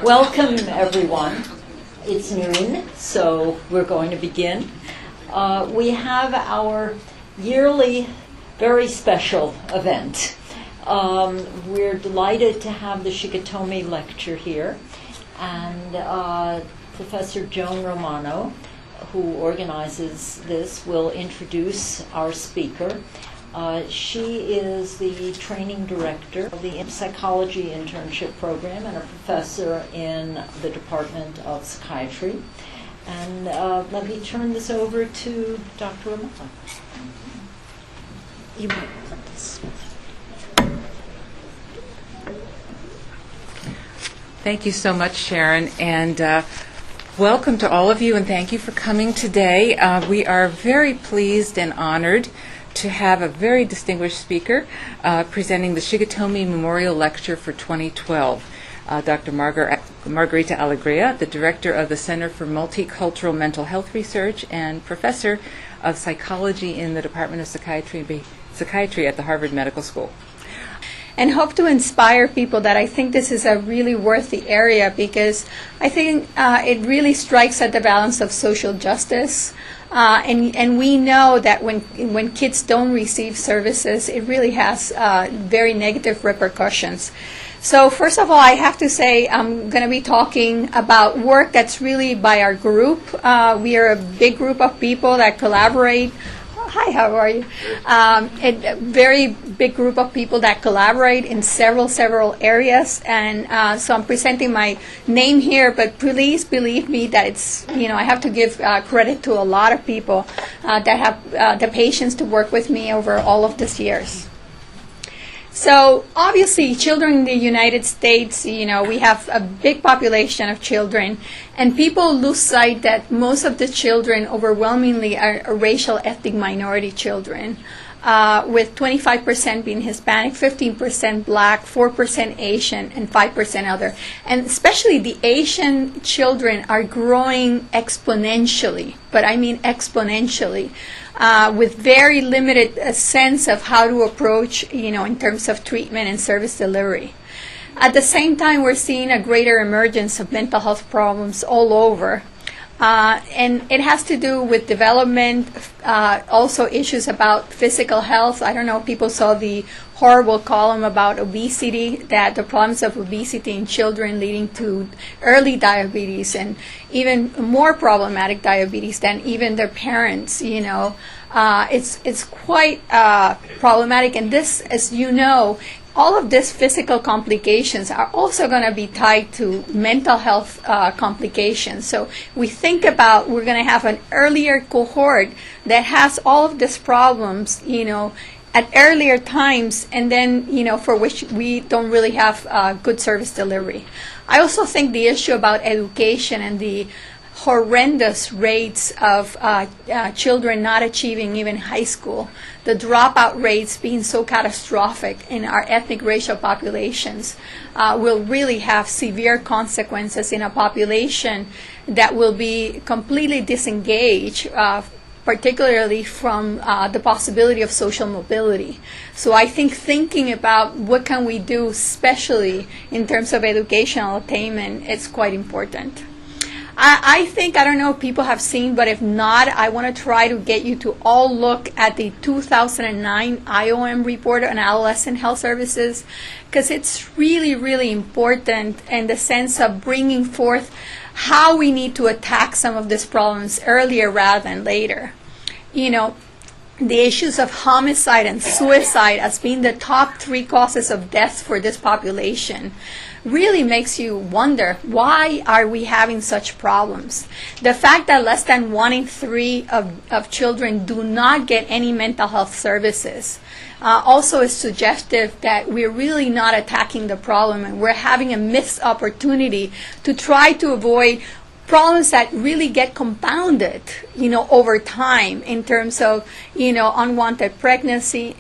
Welcome, everyone. It's noon, so we're going to begin. We have our yearly, very special event. We're delighted to have the Shikatomi lecture here, and Professor Joan Romano, who organizes this, will introduce our speaker. She is the training director of the psychology internship program and a professor in the Department of Psychiatry. And let me turn this over to Dr. Romano. You might put this. Thank you so much, Sharon, and welcome to all of you, and thank you for coming today. We are very pleased and honored to have a very distinguished speaker presenting the Shikatomi Memorial Lecture for 2012. Dr. Margarita Alegria, the director of the Center for Multicultural Mental Health Research and professor of psychology in the Department of Psychiatry at the Harvard Medical School. And hope to inspire people that I think this is a really worthy area, because I think it really strikes at the balance of social justice. And we know that when kids don't receive services, it really has very negative repercussions. So first of all, I have to say I'm going to be talking about work that's really by our group. We are a big group of people that collaborate. Hi, how are you? A very big group of people that collaborate in several areas, and so I'm presenting my name here, but please believe me that it's, I have to give credit to a lot of people that have the patience to work with me over all of these years. So obviously, children in the United States, we have a big population of children, and people lose sight that most of the children overwhelmingly are racial ethnic minority children, with 25% being Hispanic, 15% Black, 4% Asian, and 5% other. And especially the Asian children are growing exponentially, but I mean exponentially. With very limited sense of how to approach, in terms of treatment and service delivery. At the same time, we're seeing a greater emergence of mental health problems all over. And it has to do with development, also issues about physical health. I don't know if people saw the horrible column about obesity, that the problems of obesity in children leading to early diabetes and even more problematic diabetes than even their parents, It's quite problematic. And this, as you know, all of these physical complications are also going to be tied to mental health complications. So we think about we're going to have an earlier cohort that has all of these problems, at earlier times, and then, for which we don't really have good service delivery. I also think the issue about education and the horrendous rates of children not achieving even high school, the dropout rates being so catastrophic in our ethnic racial populations, will really have severe consequences in a population that will be completely disengaged, particularly from the possibility of social mobility. So I think thinking about what can we do, especially in terms of educational attainment, it's quite important. I think, I don't know if people have seen, but if not, I want to try to get you to all look at the 2009 IOM report on adolescent health services, because it's really, really important in the sense of bringing forth how we need to attack some of these problems earlier rather than later. The issues of homicide and suicide as being the top 3 causes of death for this population really makes you wonder, why are we having such problems? The fact that less than 1 in 3 of children do not get any mental health services also is suggestive that we're really not attacking the problem, and we're having a missed opportunity to try to avoid problems that really get compounded, over time in terms of, unwanted pregnancies,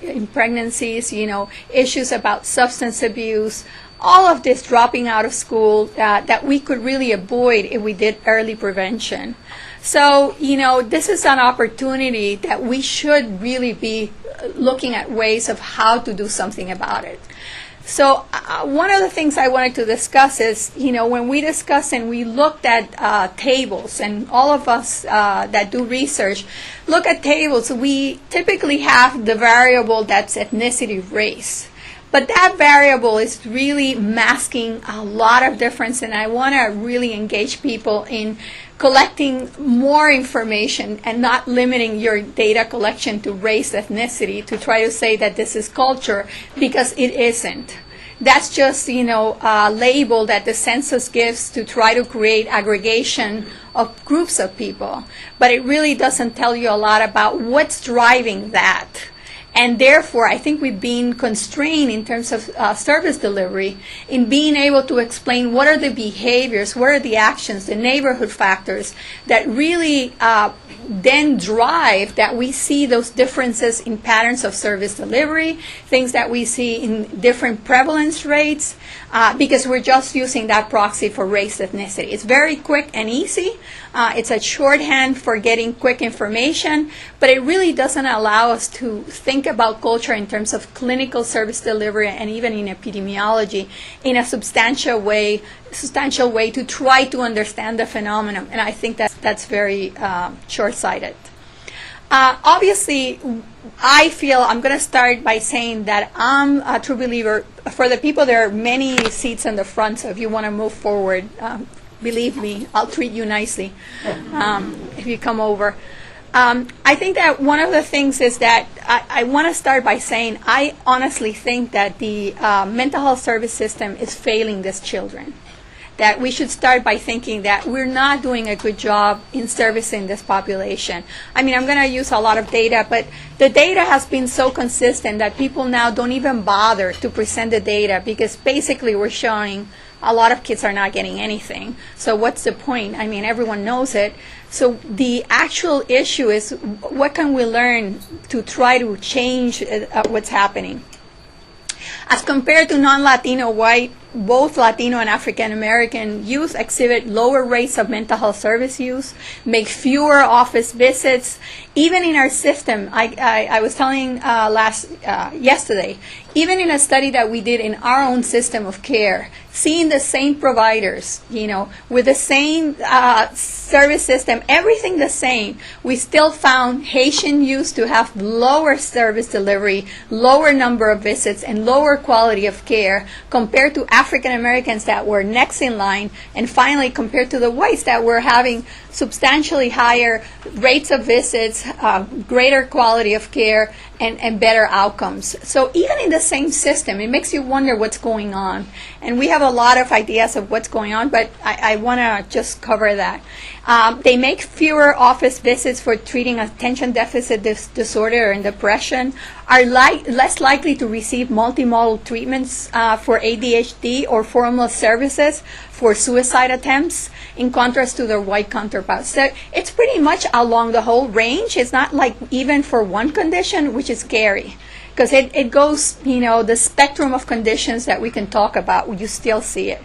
issues about substance abuse, all of this dropping out of school that we could really avoid if we did early prevention. So, this is an opportunity that we should really be looking at ways of how to do something about it. So one of the things I wanted to discuss is, when we discuss and we looked at tables, and all of us that do research look at tables, we typically have the variable that's ethnicity, race. But that variable is really masking a lot of difference, and I want to really engage people in collecting more information and not limiting your data collection to race, ethnicity, to try to say that this is culture, because it isn't. That's just, a label that the census gives to try to create aggregation of groups of people. But it really doesn't tell you a lot about what's driving that. And therefore, I think we've been constrained in terms of service delivery in being able to explain what are the behaviors, what are the actions, the neighborhood factors that really then drive that we see those differences in patterns of service delivery, things that we see in different prevalence rates, because we're just using that proxy for race, ethnicity. It's very quick and easy. It's a shorthand for getting quick information, but it really doesn't allow us to think about culture in terms of clinical service delivery and even in epidemiology in a substantial way to try to understand the phenomenon. And I think that's very short-sighted. Obviously, I feel I'm going to start by saying that I'm a true believer. For the people, there are many seats in the front, so if you want to move forward, believe me, I'll treat you nicely if you come over. I think that one of the things is that I want to start by saying I honestly think that the mental health service system is failing these children. That we should start by thinking that we're not doing a good job in servicing this population. I mean, I'm going to use a lot of data, but the data has been so consistent that people now don't even bother to present the data, because basically we're showing a lot of kids are not getting anything. So what's the point? I mean, everyone knows it. So the actual issue is, what can we learn to try to change what's happening? As compared to non-Latino, white, both Latino and African American youth exhibit lower rates of mental health service use, make fewer office visits. Even in our system, I was telling yesterday, even in a study that we did in our own system of care, seeing the same providers, with the same service system, everything the same, we still found Haitian youth to have lower service delivery, lower number of visits, and lower quality of care compared to African Americans that were next in line, and finally compared to the whites that were having substantially higher rates of visits, greater quality of care, and better outcomes. So even in the same system, it makes you wonder what's going on. And we have a lot of ideas of what's going on, but I want to just cover that. They make fewer office visits for treating attention deficit disorder and depression, are less likely to receive multimodal treatments for ADHD or formal services for suicide attempts, in contrast to their white counterparts. So it's pretty much along the whole range. It's not like even for one condition, which is scary, because it goes, the spectrum of conditions that we can talk about, you still see it.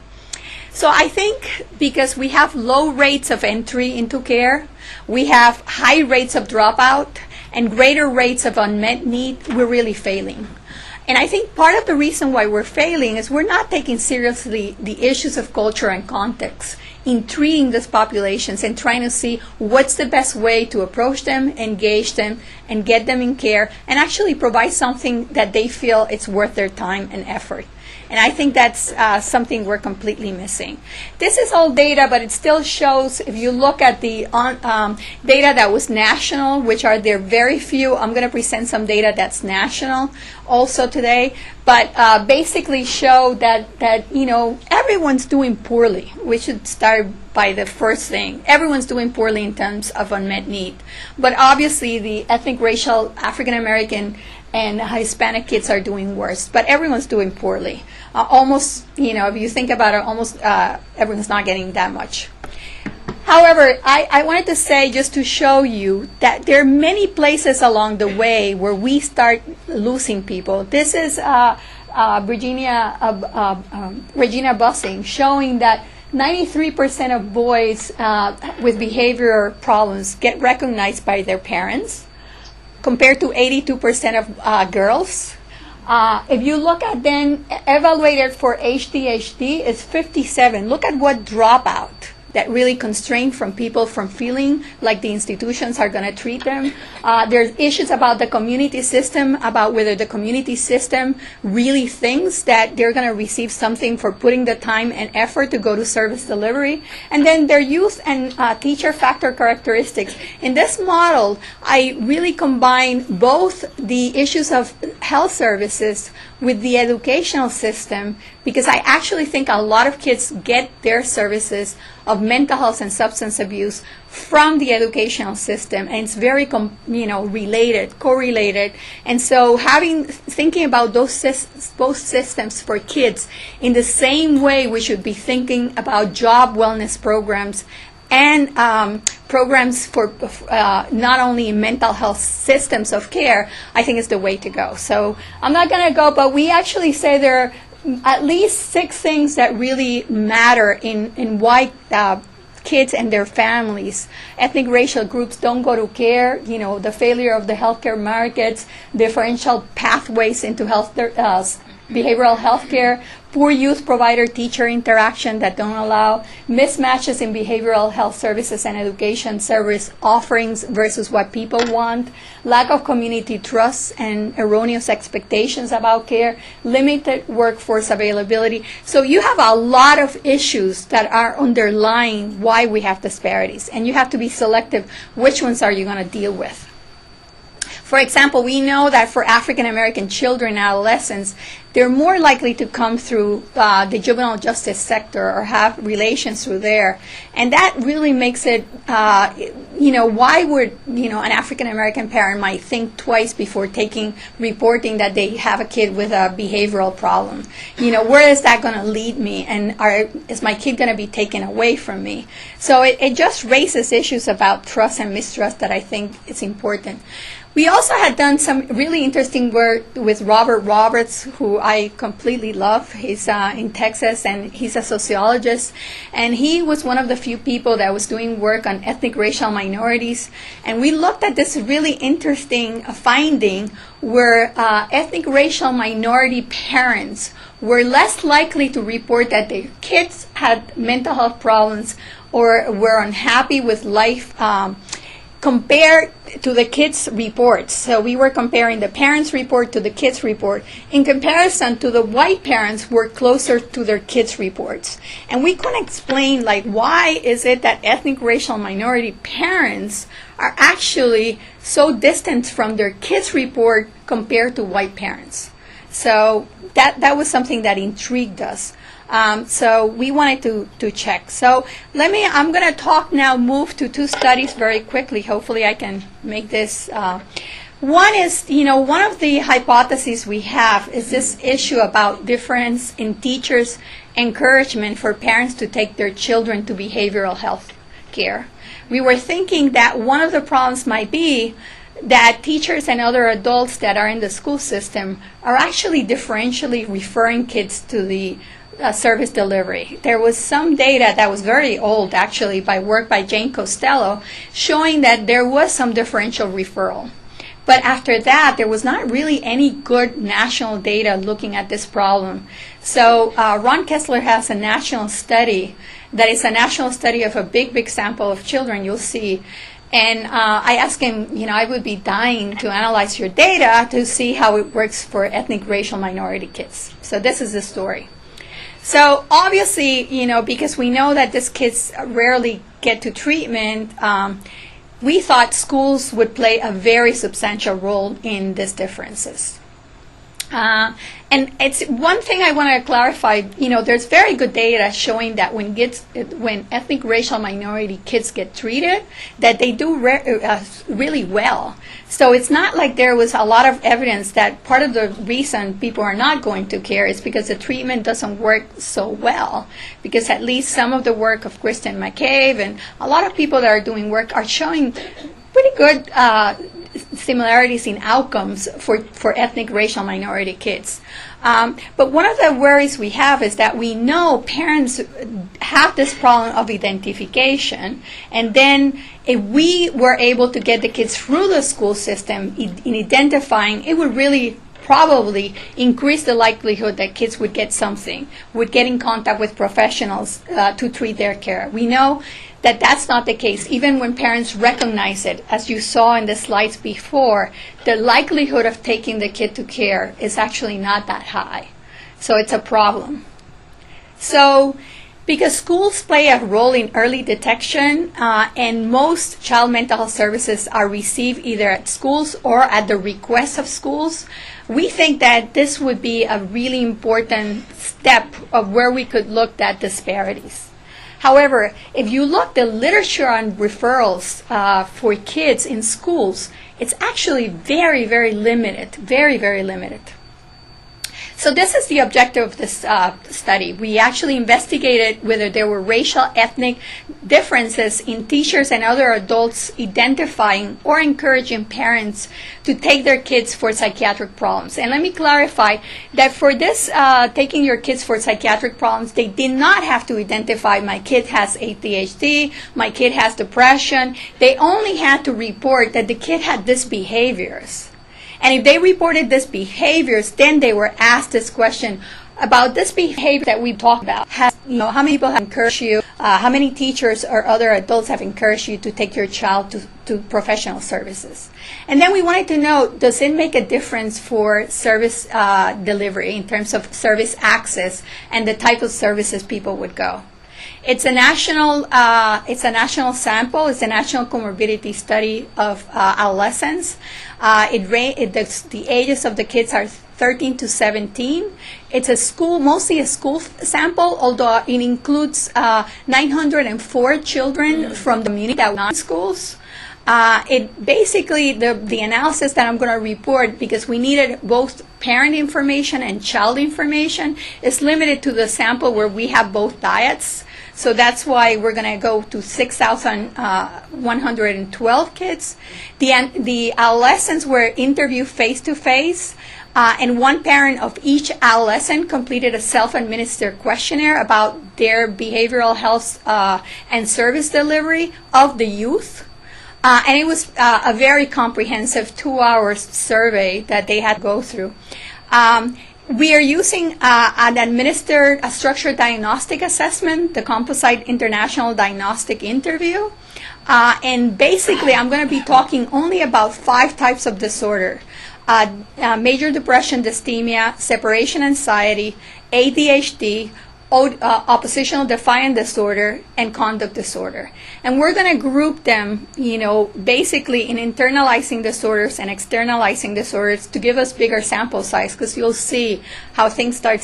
So I think because we have low rates of entry into care, we have high rates of dropout, and greater rates of unmet need, we're really failing. And I think part of the reason why we're failing is we're not taking seriously the issues of culture and context in treating these populations and trying to see what's the best way to approach them, engage them, and get them in care, and actually provide something that they feel it's worth their time and effort. And I think that's something we're completely missing. This is all data, but it still shows, if you look at the data that was national, which are there very few, I'm going to present some data that's national also today, but basically show that everyone's doing poorly. We should start by the first thing. Everyone's doing poorly in terms of unmet need. But obviously the ethnic, racial, African American, and Hispanic kids are doing worse, but everyone's doing poorly. Almost, if you think about it, almost everyone's not getting that much. However, I wanted to say, just to show you, that there are many places along the way where we start losing people. This is Regina Bussing showing that 93% of boys with behavioral problems get recognized by their parents, compared to 82% of girls. If you look at then evaluated for HDHD is 57. Look at what dropout that really constrain from people from feeling like the institutions are going to treat them. There's issues about the community system, about whether the community system really thinks that they're going to receive something for putting the time and effort to go to service delivery. And then their youth and teacher factor characteristics. In this model, I really combine both the issues of health services with the educational system, because I actually think a lot of kids get their services of mental health and substance abuse from the educational system, and it's very correlated. And so thinking about both systems for kids in the same way we should be thinking about job wellness programs and programs for not only mental health systems of care, I think is the way to go. So I'm not going to go, but we actually say there are at least 6 things that really matter in why kids and their families, ethnic racial groups don't go to care, the failure of the healthcare markets, differential pathways into behavioral health care, poor youth provider-teacher interaction that don't allow, mismatches in behavioral health services and education service offerings versus what people want, lack of community trust and erroneous expectations about care, limited workforce availability. So you have a lot of issues that are underlying why we have disparities, and you have to be selective which ones are you going to deal with. For example, we know that for African American children and adolescents, they're more likely to come through the juvenile justice sector or have relations through there. And that really makes it, why would, an African American parent might think twice before reporting that they have a kid with a behavioral problem. Where is that going to lead me? And is my kid going to be taken away from me? So it just raises issues about trust and mistrust that I think is important. We also had done some really interesting work with Robert Roberts, who I completely love. He's in Texas, and he's a sociologist. And he was one of the few people that was doing work on ethnic racial minorities. And we looked at this really interesting finding where ethnic racial minority parents were less likely to report that their kids had mental health problems or were unhappy with life compared to the kids' reports. So we were comparing the parents' report to the kids' report. In comparison to the white parents who were closer to their kids' reports. And we couldn't explain, why is it that ethnic racial minority parents are actually so distant from their kids' report compared to white parents. So that was something that intrigued us. So we wanted to check. So I'm going to move to 2 studies very quickly. Hopefully I can make this. One is, one of the hypotheses we have is this issue about difference in teachers' encouragement for parents to take their children to behavioral health care. We were thinking that one of the problems might be that teachers and other adults that are in the school system are actually differentially referring kids to the service delivery. There was some data that was very old, actually, by work by Jane Costello, showing that there was some differential referral. But after that, there was not really any good national data looking at this problem. So Ron Kessler has a national study that is a national study of a big sample of children, you'll see. And I asked him, I would be dying to analyze your data to see how it works for ethnic racial minority kids. So this is the story. So obviously, because we know that these kids rarely get to treatment, we thought schools would play a very substantial role in these differences. And it's one thing I want to clarify, there's very good data showing that when ethnic racial minority kids get treated, that they do really well. So it's not like there was a lot of evidence that part of the reason people are not going to care is because the treatment doesn't work so well. Because at least some of the work of Kristen McCabe and a lot of people that are doing work are showing pretty good similarities in outcomes for ethnic racial minority kids. But one of the worries we have is that we know parents have this problem of identification, and then if we were able to get the kids through the school system in identifying, it would really probably increase the likelihood that kids would get something, would get in contact with professionals to treat their care. We know that that's not the case. Even when parents recognize it, as you saw in the slides before, the likelihood of taking the kid to care is actually not that high. So it's a problem. So because schools play a role in early detection, and most child mental health services are received either at schools or at the request of schools, we think that this would be a really important step of where we could look at disparities. However, if you look the literature on referrals for kids in schools, it's actually very, very limited, very, very limited. So this is the objective of this study. We actually investigated whether there were racial, ethnic differences in teachers and other adults identifying or encouraging parents to take their kids for psychiatric problems. And let me clarify that for this, taking your kids for psychiatric problems, they did not have to identify my kid has ADHD, my kid has depression. They only had to report that the kid had these behaviors. And if they reported these behaviors, then they were asked this question about this behavior that we talked about. How many people have encouraged you? How many teachers or other adults have encouraged you to take your child to professional services? And then we wanted to know, does it make a difference for service delivery in terms of service access and the type of services people would go? It's a national sample. It's a national comorbidity study of adolescents. The ages of the kids are 13 to 17. It's mostly a school sample, although it includes 904 children from the community that were not in schools. It basically, the analysis that I'm going to report, because we needed both parent information and child information, is limited to the sample where we have both diets. So that's why we're going to go to 6,112 kids. The adolescents were interviewed face-to-face, and one parent of each adolescent completed a self-administered questionnaire about their behavioral health and service delivery of the youth. And it was a very comprehensive 2-hour survey that they had to go through. We are using a structured diagnostic assessment, the Composite International Diagnostic Interview. And basically, I'm going to be talking only about 5 types of disorder. Major depression, dysthymia, separation anxiety, ADHD, oppositional defiant disorder, and conduct disorder. And we're going to group them, basically in internalizing disorders and externalizing disorders to give us bigger sample size, because you'll see how things start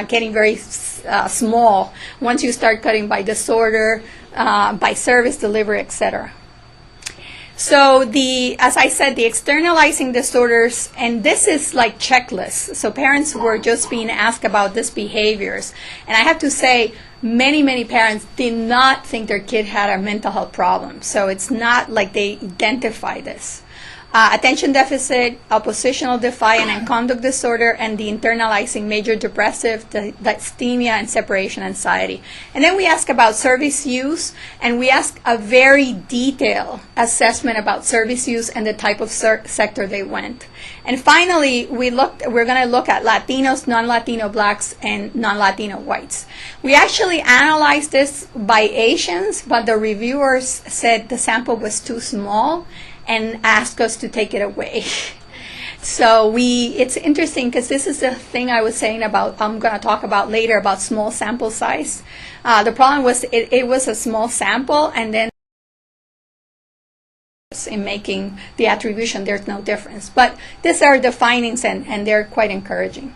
getting very small once you start cutting by disorder, by service delivery, etc. So as I said, the externalizing disorders, and this is like checklists. So parents were just being asked about these behaviors. And I have to say, many, many parents did not think their kid had a mental health problem. So it's not like they identify this. Attention deficit, oppositional defiant and conduct disorder, and the internalizing major depressive, the dysthymia, and separation anxiety. And then we ask about service use, and we ask a very detailed assessment about service use and the type of sector they went. And finally, we're going to look at Latinos, non-Latino blacks, and non-Latino whites. We actually analyzed this by Asians, but the reviewers said the sample was too small and asked us to take it away. So it's interesting, because this is the thing I was saying about, I'm going to talk about later, about small sample size. The problem was it was a small sample, and then in making the attribution, there's no difference. But these are the findings, and they're quite encouraging.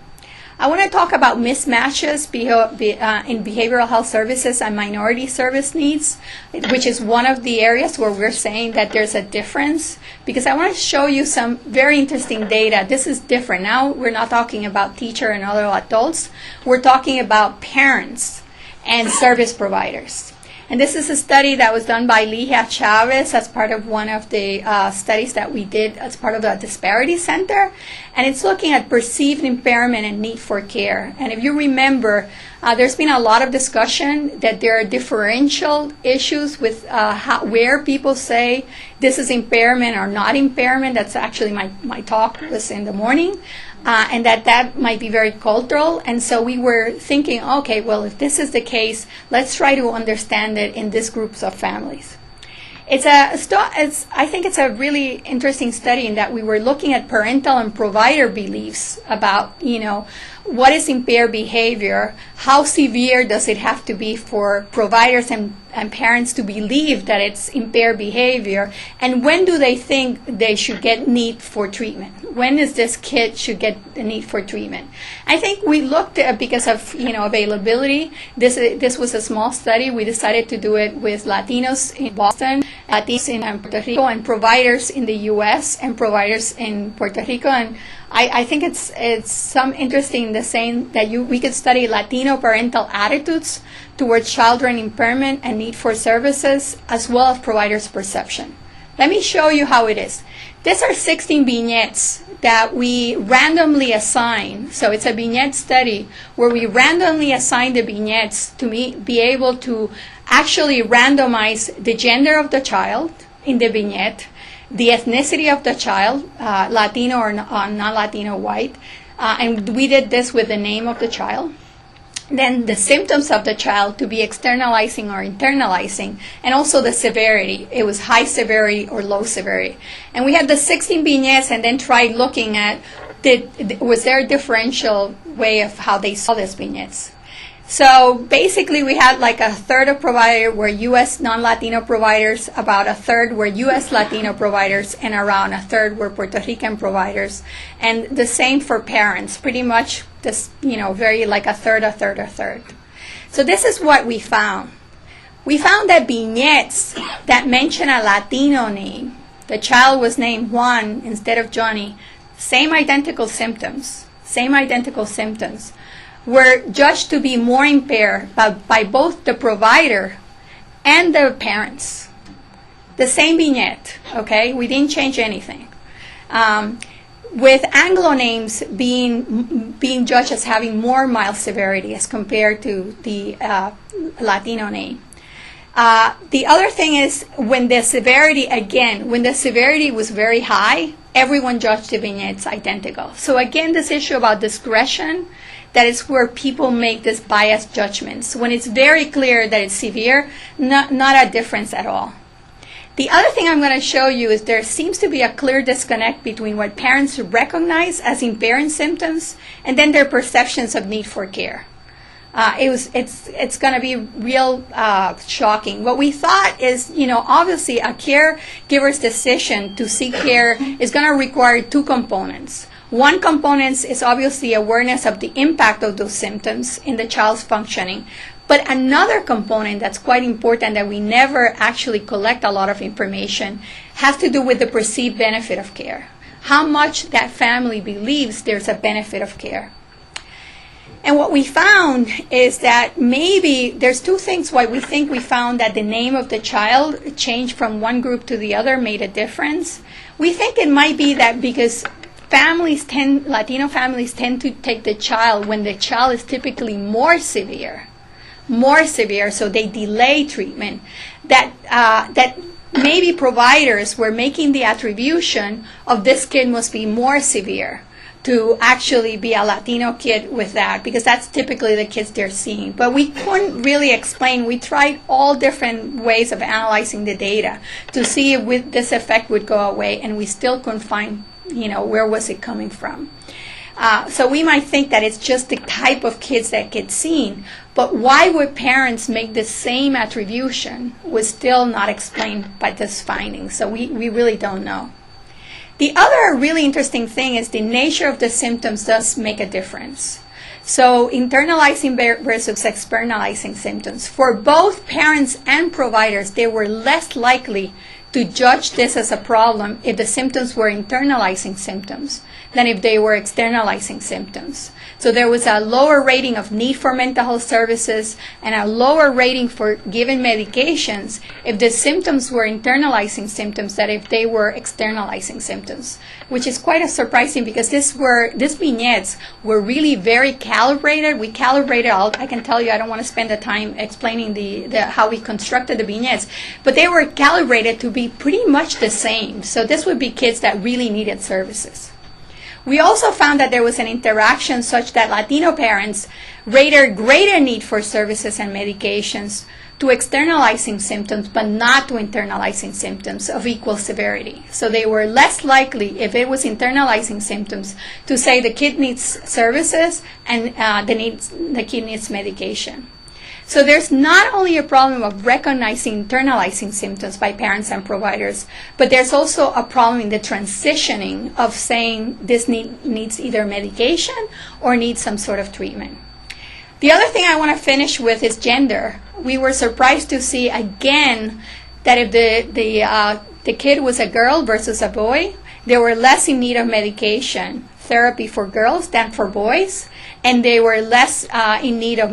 I want to talk about mismatches in behavioral health services and minority service needs, which is one of the areas where we're saying that there's a difference, because I want to show you some very interesting data. This is different. Now we're not talking about teacher and other adults. We're talking about parents and service providers. And this is a study that was done by Ligia Chavez as part of one of the studies that we did as part of the Disparity Center. And it's looking at perceived impairment and need for care. And if you remember, there's been a lot of discussion that there are differential issues with where people say this is impairment or not impairment. That's actually my talk was in the morning. and that might be very cultural. And so we were thinking, okay, well, if this is the case, let's try to understand it in these groups of families. I think it's a really interesting study in that we were looking at parental and provider beliefs about, what is impaired behavior, how severe does it have to be for providers and parents to believe that it's impaired behavior, and when do they think they should get need for treatment? When is this kid should get the need for treatment? I think we looked at, because of availability, this was a small study. We decided to do it with Latinos in Boston, Latinos in Puerto Rico, and providers in the U.S. and providers in Puerto Rico. And I think it's some interesting in the saying that we could study Latino parental attitudes towards children impairment and need for services, as well as providers' perception. Let me show you how it is. These are 16 vignettes that we randomly assign. So it's a vignette study where we randomly assign the vignettes to be able to actually randomize the gender of the child in the vignette, the ethnicity of the child, Latino or non-Latino, white, and we did this with the name of the child. Then the symptoms of the child to be externalizing or internalizing, and also the severity. It was high severity or low severity. And we had the 16 vignettes and then tried looking at, was there a differential way of how they saw these vignettes? So basically we had like a third of providers were U.S. non-Latino providers, about a third were U.S. Latino providers, and around a third were Puerto Rican providers. And the same for parents, pretty much this, very like a third, a third, a third. So this is what we found. We found that vignettes that mention a Latino name, the child was named Juan instead of Johnny, same identical symptoms, were judged to be more impaired by both the provider and the parents. The same vignette, okay? We didn't change anything. With Anglo names being judged as having more mild severity as compared to the Latino name. The other thing is when the severity was very high, everyone judged the vignettes identical. So again, this issue about discretion, that is where people make this biased judgments. When it's very clear that it's severe, not a difference at all. The other thing I'm going to show you is there seems to be a clear disconnect between what parents recognize as impairing symptoms and then their perceptions of need for care. It's going to be real shocking. What we thought is, obviously a caregiver's decision to seek care is going to require two components. One component is obviously awareness of the impact of those symptoms in the child's functioning. But another component that's quite important that we never actually collect a lot of information has to do with the perceived benefit of care. How much that family believes there's a benefit of care. And what we found is that maybe there's two things why we think we found that the name of the child changed from one group to the other made a difference. We think it might be that because Latino families tend to take the child when the child is typically more severe, so they delay treatment, that maybe providers were making the attribution of this kid must be more severe to actually be a Latino kid with that, because that's typically the kids they're seeing. But we couldn't really explain. We tried all different ways of analyzing the data to see if this effect would go away, and we still couldn't find, where was it coming from. So we might think that it's just the type of kids that get seen, but why would parents make the same attribution was still not explained by this finding. So we really don't know. The other really interesting thing is the nature of the symptoms does make a difference. So internalizing versus externalizing symptoms. For both parents and providers, they were less likely to judge this as a problem if the symptoms were internalizing symptoms than if they were externalizing symptoms. So there was a lower rating of need for mental health services and a lower rating for given medications if the symptoms were internalizing symptoms than if they were externalizing symptoms, which is quite surprising because these vignettes were really very calibrated. We calibrated all. I can tell you, I don't want to spend the time explaining how we constructed the vignettes, but they were calibrated to be pretty much the same. So this would be kids that really needed services. We also found that there was an interaction such that Latino parents rated greater need for services and medications to externalizing symptoms, but not to internalizing symptoms of equal severity. So they were less likely, if it was internalizing symptoms, to say the kid needs services and the kid needs medication. So there's not only a problem of recognizing internalizing symptoms by parents and providers, but there's also a problem in the transitioning of saying this needs either medication or needs some sort of treatment. The other thing I want to finish with is gender. We were surprised to see again that if the kid was a girl versus a boy, they were less in need of medication therapy for girls than for boys, and they were less in need of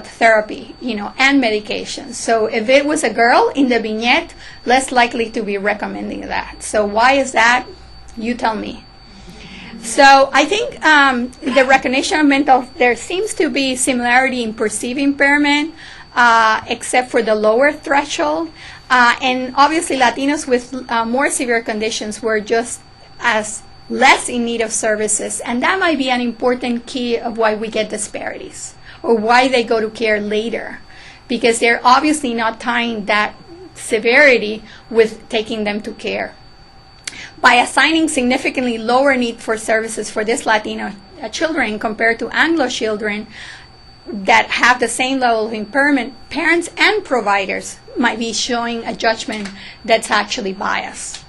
therapy, and medication. So if it was a girl in the vignette, less likely to be recommending that. So why is that? You tell me. So I think the recognition of mental, there seems to be similarity in perceived impairment, except for the lower threshold. And obviously Latinos with more severe conditions were just as less in need of services. And that might be an important key of why we get disparities or why they go to care later, because they're obviously not tying that severity with taking them to care. By assigning significantly lower need for services for these Latino children compared to Anglo children that have the same level of impairment, parents and providers might be showing a judgment that's actually biased.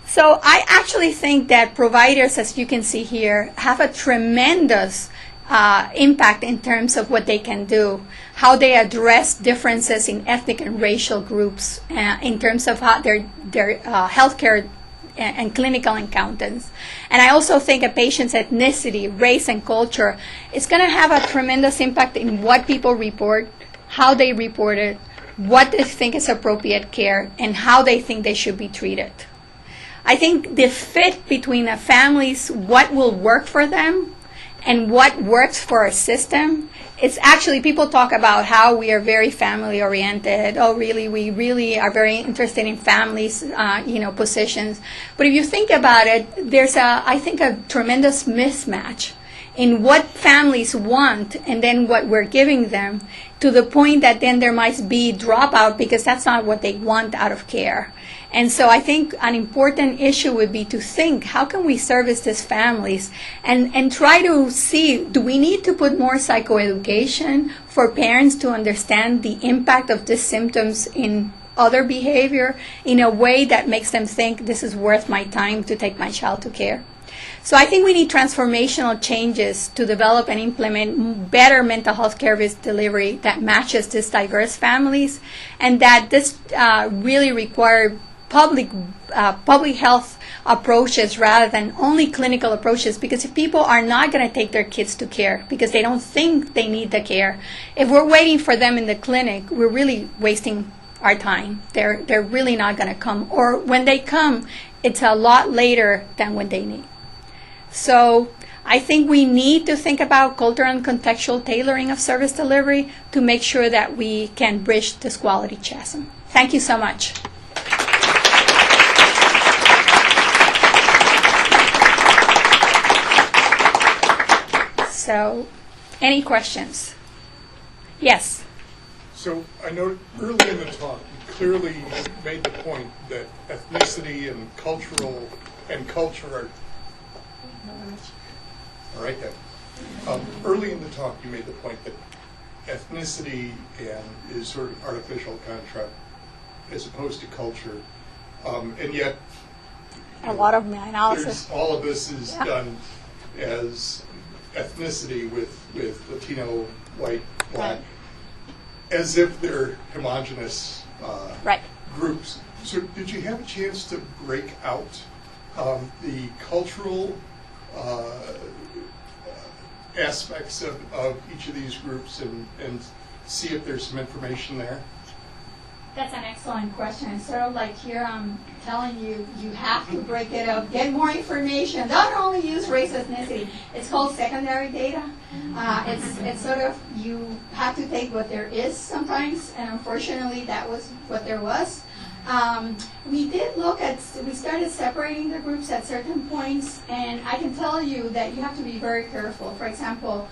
So I actually think that providers, as you can see here, have a tremendous impact in terms of what they can do, how they address differences in ethnic and racial groups, in terms of how their healthcare and clinical encounters. And I also think a patient's ethnicity, race, and culture is going to have a tremendous impact in what people report, how they report it, what they think is appropriate care, and how they think they should be treated. I think the fit between a family's what will work for them and what works for our system, it's actually, people talk about how we are very family oriented. Oh, really, we really are very interested in families, positions. But if you think about it, there's I think a tremendous mismatch in what families want and then what we're giving them, to the point that then there might be dropout because that's not what they want out of care. And so I think an important issue would be to think, how can we service these families and try to see, do we need to put more psychoeducation for parents to understand the impact of these symptoms in other behavior in a way that makes them think this is worth my time to take my child to care? So I think we need transformational changes to develop and implement better mental health service delivery that matches these diverse families, and that this really require public health approaches rather than only clinical approaches, because if people are not going to take their kids to care because they don't think they need the care, if we're waiting for them in the clinic, we're really wasting our time. They're really not going to come, or when they come, it's a lot later than when they need. So I think we need to think about cultural and contextual tailoring of service delivery to make sure that we can bridge this quality chasm. Thank you so much. So, any questions? Yes. So I know early in the talk, you clearly made the point that ethnicity and culture are. All right, then. Early in the talk, you made the point that ethnicity is sort of artificial construct as opposed to culture, and yet A lot of my analysis. all of this is done as ethnicity with Latino, white, black, as if they're homogenous groups. So did you have a chance to break out the cultural aspects of each of these groups and see if there's some information there? That's an excellent question. It's sort of like here I'm telling you, you have to break it up, get more information. Don't only use race, ethnicity. It's called secondary data. It's sort of, you have to take what there is sometimes, and unfortunately that was what there was. We did look at, we started separating the groups at certain points, and I can tell you that you have to be very careful. For example,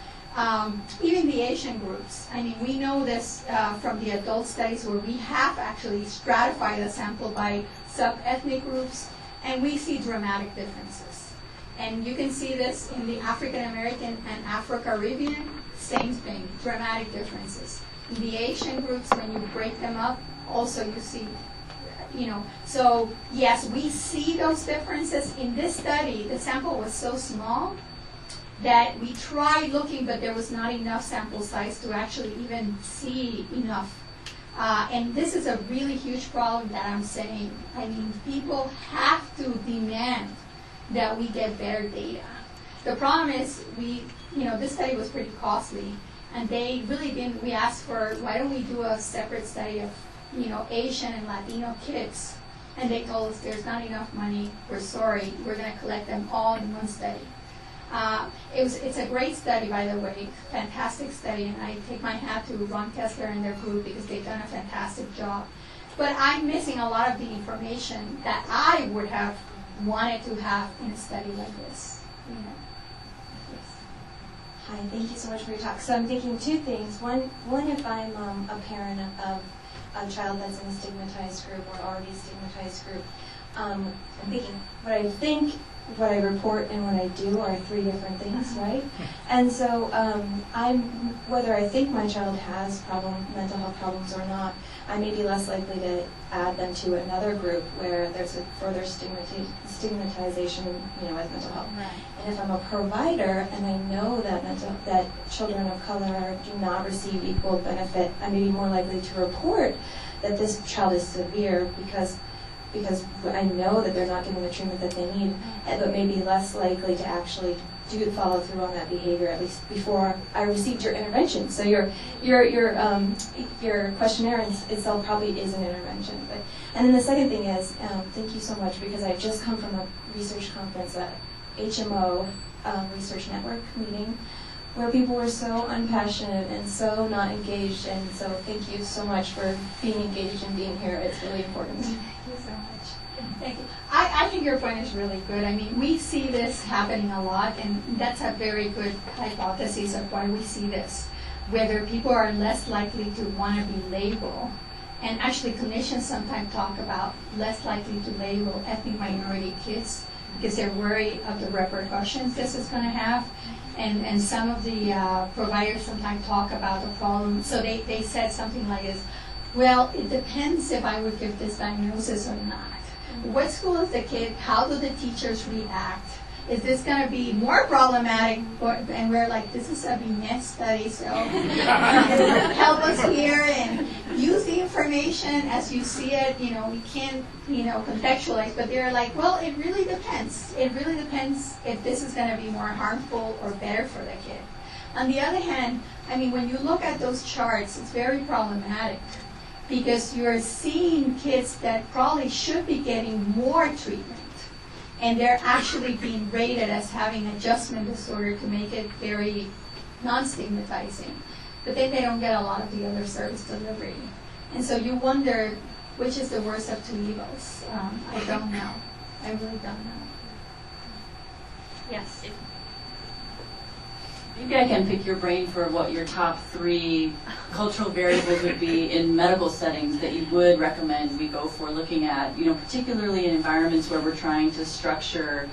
even the Asian groups. I mean, we know this from the adult studies where we have actually stratified the sample by sub-ethnic groups, and we see dramatic differences. And you can see this in the African American and Afro-Caribbean, same thing, dramatic differences. In the Asian groups, when you break them up, also you see, so yes, we see those differences. In this study, the sample was so small that we tried looking, but there was not enough sample size to actually even see enough. And this is a really huge problem that I'm saying. I mean, people have to demand that we get better data. The problem is this study was pretty costly, and they really didn't, we asked for, why don't we do a separate study of, Asian and Latino kids? And they told us there's not enough money, we're sorry, we're gonna collect them all in one study. It's a great study, by the way, fantastic study, and I take my hat to Ron Kessler and their group because they've done a fantastic job. But I'm missing a lot of the information that I would have wanted to have in a study like this. Yes. Hi, thank you so much for your talk. So I'm thinking two things. One, if I'm a parent of a child that's in a stigmatized group or already stigmatized group, I'm thinking what I report and what I do are three different things, right? And so whether I think my child has mental health problems or not, I may be less likely to add them to another group where there's a further stigmatization, as mental health. Right. And if I'm a provider and I know that children of color do not receive equal benefit, I may be more likely to report that this child is severe because I know that they're not getting the treatment that they need, but maybe less likely to actually do follow through on that behavior, at least before I received your intervention. So your questionnaire itself probably is an intervention. And then the second thing is, thank you so much, because I've just come from a research conference at HMO Research Network meeting, where people were so unpassionate and so not engaged, and so thank you so much for being engaged and being here. It's really important. Thank you so much. Thank you. I think your point is really good. I mean, we see this happening a lot, and that's a very good hypothesis of why we see this. Whether people are less likely to want to be labeled, and actually clinicians sometimes talk about less likely to label ethnic minority kids because they're worried of the repercussions this is going to have. And some of the providers sometimes talk about the problem. So they said something like this, well, it depends if I would give this diagnosis or not. What school is the kid? How do the teachers react? Is this going to be more problematic? And we're like, this is a vignette study, so help us here and use the information as you see it. We can't, contextualize. But they're like, well, it really depends. It really depends if this is going to be more harmful or better for the kid. On the other hand, I mean, when you look at those charts, it's very problematic because you're seeing kids that probably should be getting more treatment. And they're actually being rated as having adjustment disorder to make it very non-stigmatizing. But then they don't get a lot of the other service delivery. And so you wonder, which is the worst of two evils? I don't know. I really don't know. Yes? Maybe I can pick your brain for what your top 3 cultural variables would be in medical settings that you would recommend we go for looking at, particularly in environments where we're trying to structure,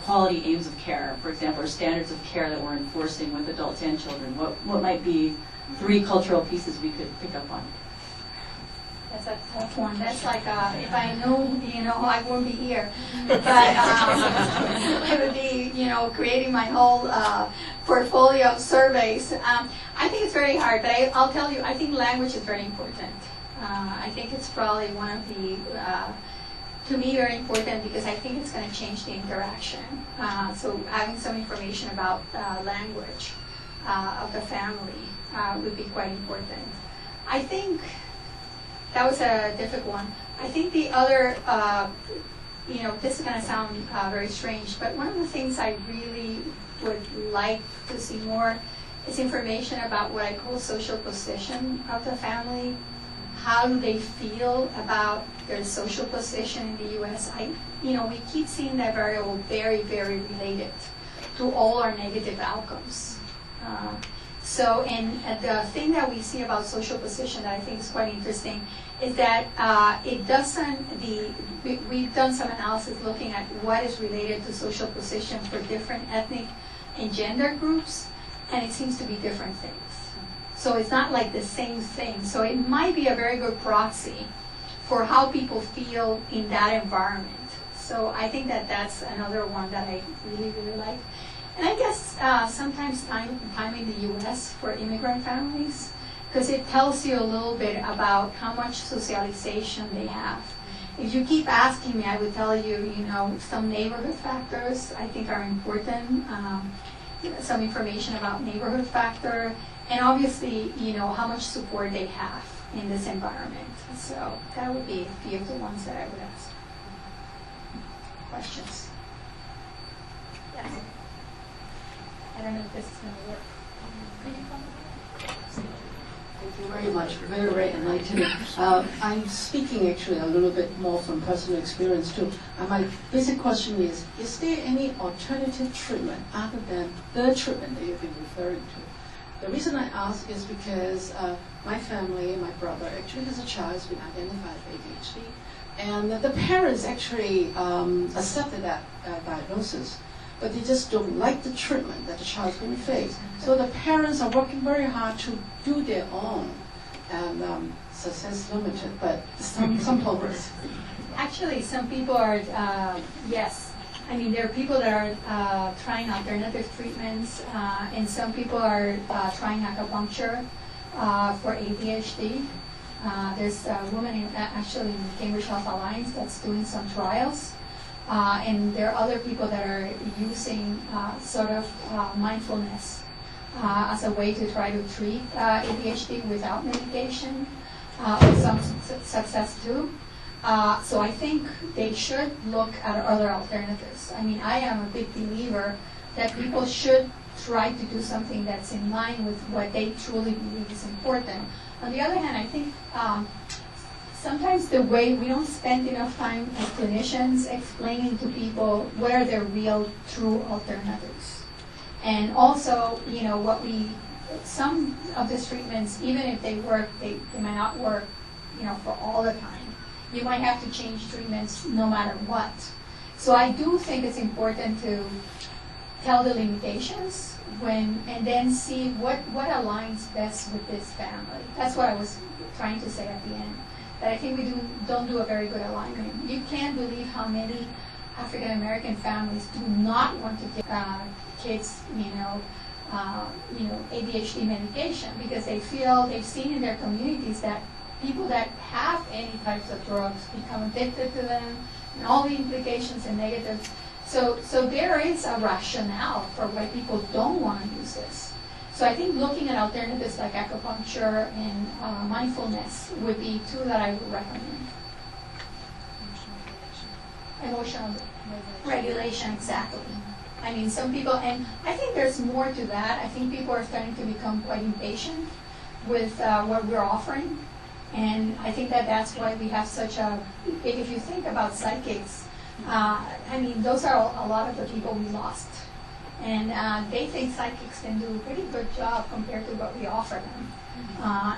quality aims of care, for example, or standards of care that we're enforcing with adults and children. What might be 3 cultural pieces we could pick up on? That's a tough one. That's like, if I knew, I wouldn't be here. But it would be, creating my whole portfolio of surveys. I think it's very hard, but I'll tell you, I think language is very important. I think it's probably one of the, to me, very important because I think it's going to change the interaction. So having some information about language of the family would be quite important. I think that was a difficult one. I think the other, this is going to sound very strange, but one of the things I really would like to see more is information about what I call social position of the family. how do they feel about their social position in the U.S. We keep seeing that variable very, very related to all our negative outcomes. And the thing that we see about social position that I think is quite interesting is that it doesn't, we've done some analysis looking at what is related to social position for different ethnic and gender groups, and it seems to be different things. So it's not like the same thing. So it might be a very good proxy for how people feel in that environment. So I think that that's another one that I really, really like. And I guess sometimes time in the U.S. for immigrant families, because it tells you a little bit about how much socialization they have. If you keep asking me, I would tell you, some neighborhood factors I think are important. Some information about neighborhood factor, and obviously, how much support they have in this environment. So that would be a few of the ones that I would ask. Questions? Yes. I don't know if this is going to work. Could you come? Thank you very much. Very, very enlightening. I'm speaking actually a little bit more from personal experience too. My basic question is there any alternative treatment other than the treatment that you've been referring to? The reason I ask is because my family, my brother actually has a child who's been identified with ADHD, and the parents actually accepted that diagnosis, but they just don't like the treatment that the child's going to face. So the parents are working very hard to do their own, and success limited, but some progress. Actually, some people are, yes. I mean, there are people that are trying alternative treatments, and some people are trying acupuncture for ADHD. There's a woman actually in Cambridge Health Alliance that's doing some trials. And there are other people that are using sort of mindfulness as a way to try to treat ADHD without medication, with some success too. So I think they should look at other alternatives. I mean, I am a big believer that people should try to do something that's in line with what they truly believe is important. On the other hand, I think sometimes the way we don't spend enough time as clinicians explaining to people what are their real, true alternatives. And also, some of these treatments, even if they work, they might not work, for all the time. You might have to change treatments no matter what. So I do think it's important to tell the limitations and then see what aligns best with this family. That's what I was trying to say at the end. That I think we don't do a very good alignment. You can't believe how many African American families do not want to give kids, ADHD medication because they feel they've seen in their communities that people that have any types of drugs become addicted to them, and all the implications and negatives. So there is a rationale for why people don't want to use this. So I think looking at alternatives like acupuncture and mindfulness would be two that I would recommend. Emotional regulation, exactly. I mean, some people, and I think there's more to that. I think people are starting to become quite impatient with what we're offering. And I think that's why we have such a, if you think about psychics, I mean, those are a lot of the people we lost. And they think psychics can do a pretty good job compared to what we offer them.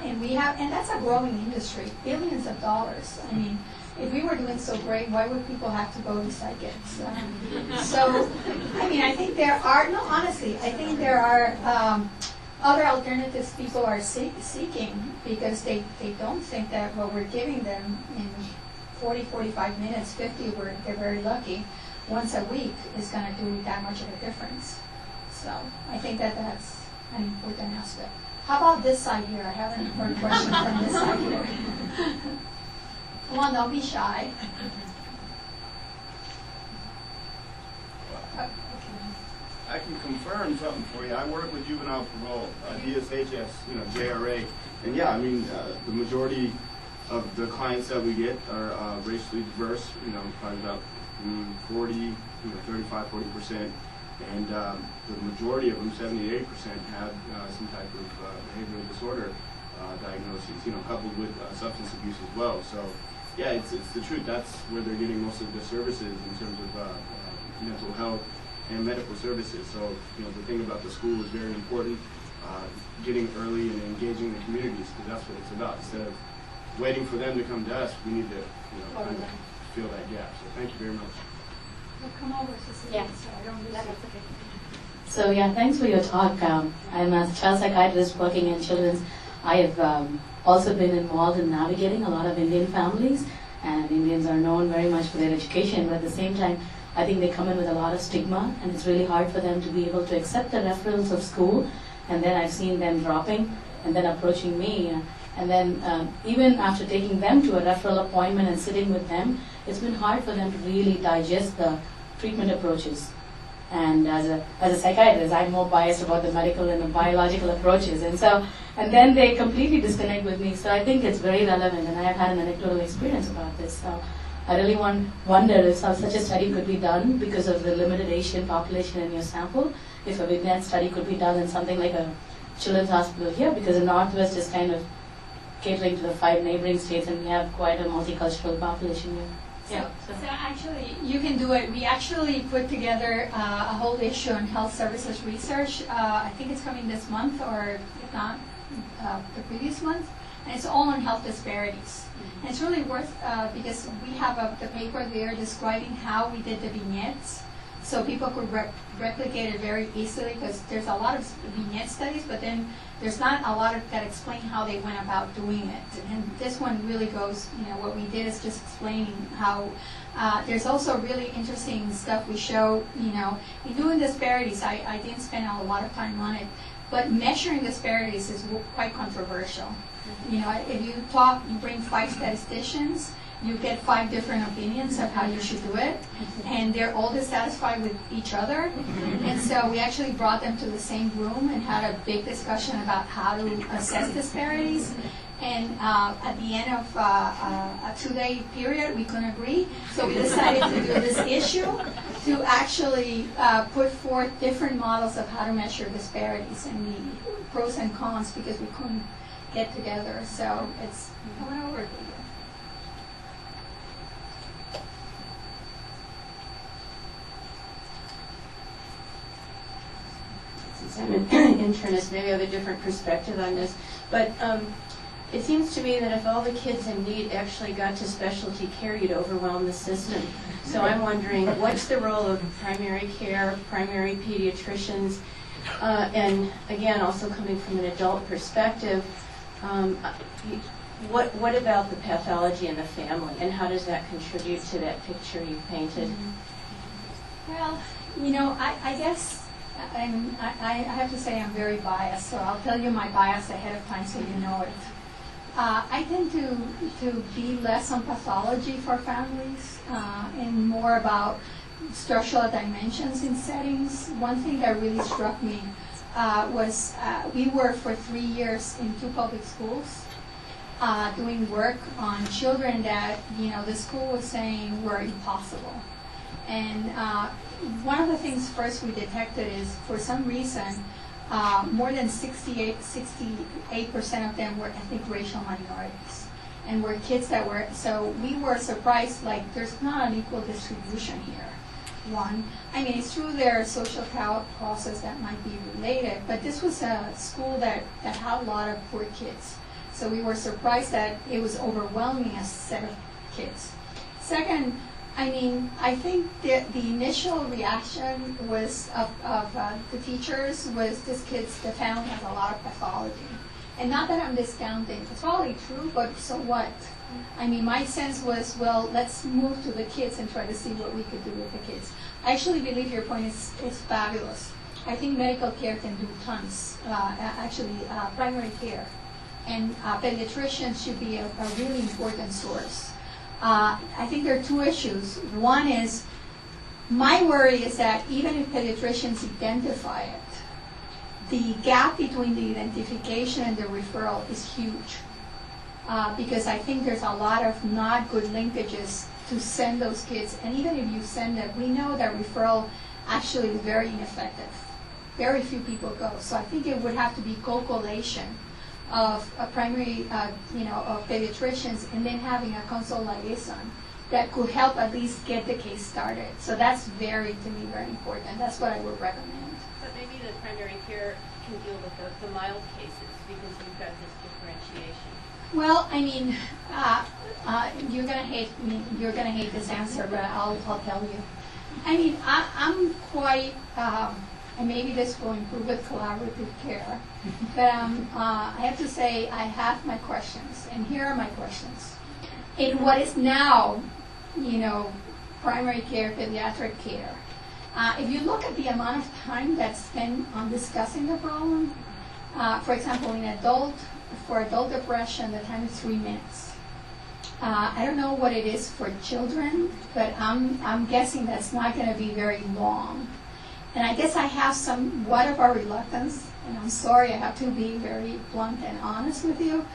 And that's a growing industry, billions of dollars. I mean, if we were doing so great, why would people have to go to psychics? So, I mean, I think there are, no, honestly, I think there are other alternatives people are seeking because they don't think that what we're giving them in 40, 45 minutes, 50, where they're very lucky, once a week is going to do that much of a difference. So I think that's an important aspect. How about this side here? I haven't heard a question from this side here. Come on, don't be shy. I can confirm something for you. I work with juvenile parole, DSHS, JRA, and yeah, I mean, the majority of the clients that we get are racially diverse. Probably about 35-40%, and the majority of them, 70-80%, have some type of behavioral disorder. diagnoses, coupled with substance abuse as well. So, yeah, it's the truth. That's where they're getting most of the services in terms of mental health and medical services. So, the thing about the school is very important, getting early and engaging the communities, because that's what it's about. Instead of waiting for them to come to us, we need to, kind of fill that gap. So thank you very much. Come over, Cecilia, so I don't lose it. So yeah, thanks for your talk. I'm a child psychiatrist working in children's. I have also been involved in navigating a lot of Indian families, and Indians are known very much for their education, but at the same time, I think they come in with a lot of stigma, and it's really hard for them to be able to accept the referrals of school, and then I've seen them dropping, and then approaching me, and then even after taking them to a referral appointment and sitting with them, it's been hard for them to really digest the treatment approaches. And as a psychiatrist, I'm more biased about the medical and the biological approaches, and then they completely disconnect with me. So I think it's very relevant, and I have had an anecdotal experience about this. So I really wonder if such a study could be done because of the limited Asian population in your sample. If a vignette study could be done in something like a children's hospital here, because the Northwest is kind of catering to the 5 neighboring states, and we have quite a multicultural population here. So actually, you can do it. We actually put together a whole issue on health services research. I think it's coming this month, or if not, the previous month. And it's all on health disparities. And it's really worth, because we have the paper there describing how we did the vignettes, so people could replicate it very easily, because there's a lot of vignette studies, but then there's not a lot that explain how they went about doing it. And this one really goes, what we did is just explaining how there's also really interesting stuff we show, in doing disparities. I didn't spend a lot of time on it, but measuring disparities is quite controversial. If you bring 5 statisticians, you get 5 different opinions of how you should do it, and they're all dissatisfied with each other. And so we actually brought them to the same room and had a big discussion about how to assess disparities. And at the end of a 2-day period, we couldn't agree, so we decided to do this issue to actually put forth different models of how to measure disparities and the pros and cons, because we couldn't get together. So it's coming over to you. I'm an internist, maybe I have a different perspective on this, but it seems to me that if all the kids in need actually got to specialty care, you'd overwhelm the system. So I'm wondering, what's the role of primary care, primary pediatricians, and again, also coming from an adult perspective, what about the pathology in the family, and how does that contribute to that picture you painted? Well, I guess I have to say I'm very biased, so I'll tell you my bias ahead of time so you know it. I tend to be less on pathology for families and more about structural dimensions in settings. One thing that really struck me was we worked for 3 years in 2 public schools doing work on children that the school was saying were impossible. And one of the things first we detected is, for some reason, more than 68% of them were ethnic racial minorities, and were kids that were, so we were surprised, like, there's not an equal distribution here. One, I mean, it's through their social process that might be related, but this was a school that had a lot of poor kids. So we were surprised that it was overwhelming a set of kids. Second, I mean, I think the initial reaction was of the teachers was, this kid's, the family has a lot of pathology. And not that I'm discounting, it's probably true, but so what? I mean, my sense was, well, let's move to the kids and try to see what we could do with the kids. I actually believe your point is fabulous. I think medical care can do tons, primary care. And pediatricians should be a really important source. I think there are 2 issues. One is, my worry is that even if pediatricians identify it, the gap between the identification and the referral is huge. Because I think there's a lot of not good linkages to send those kids. And even if you send them, we know that referral actually is very ineffective. Very few people go. So I think it would have to be co-collation of a primary, of pediatricians, and then having a consult liaison that could help at least get the case started. So that's to me, very important. That's what I would recommend. But maybe the primary care can deal with the mild cases because you've got this differentiation. Well, I mean, you're gonna hate me. You're gonna hate this answer, but I'll tell you. I mean, I'm quite, and maybe this will improve with collaborative care, but I have to say I have my questions, and here are my questions. In what is now, primary care, pediatric care, if you look at the amount of time that's spent on discussing the problem, for example, for adult depression, the time is 3 minutes. I don't know what it is for children, but I'm guessing that's not going to be very long. And I guess I have somewhat of a reluctance, and I'm sorry, I have to be very blunt and honest with you,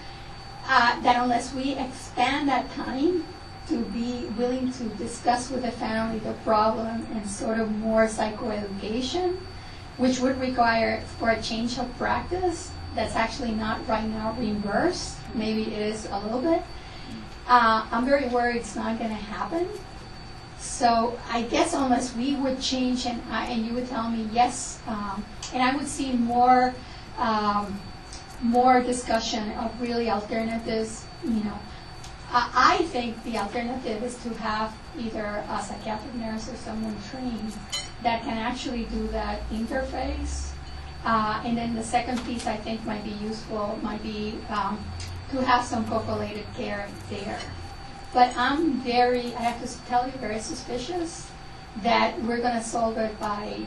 that unless we expand that time to be willing to discuss with the family the problem and sort of more psychoeducation, which would require for a change of practice that's actually not right now reimbursed, maybe it is a little bit, I'm very worried it's not going to happen. So I guess unless we would change and you would tell me yes, and I would see more discussion of really alternatives. I think the alternative is to have either a psychiatric nurse or someone trained that can actually do that interface. And then the second piece I think might be useful might be to have some co-related care there. But I'm I have to tell you, very suspicious that we're going to solve it by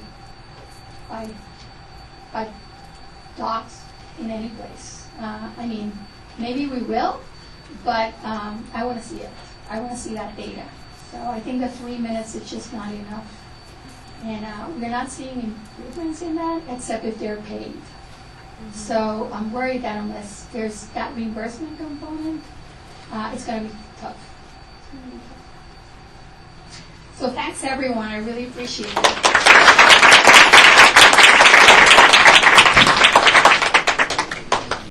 docs in any place. I mean, maybe we will, but I want to see it. I want to see that data. So I think the 3 minutes is just not enough. And we're not seeing improvements in that, except if they're paid. Mm-hmm. So I'm worried that unless there's that reimbursement component, it's going to be tough. So thanks everyone, I really appreciate it.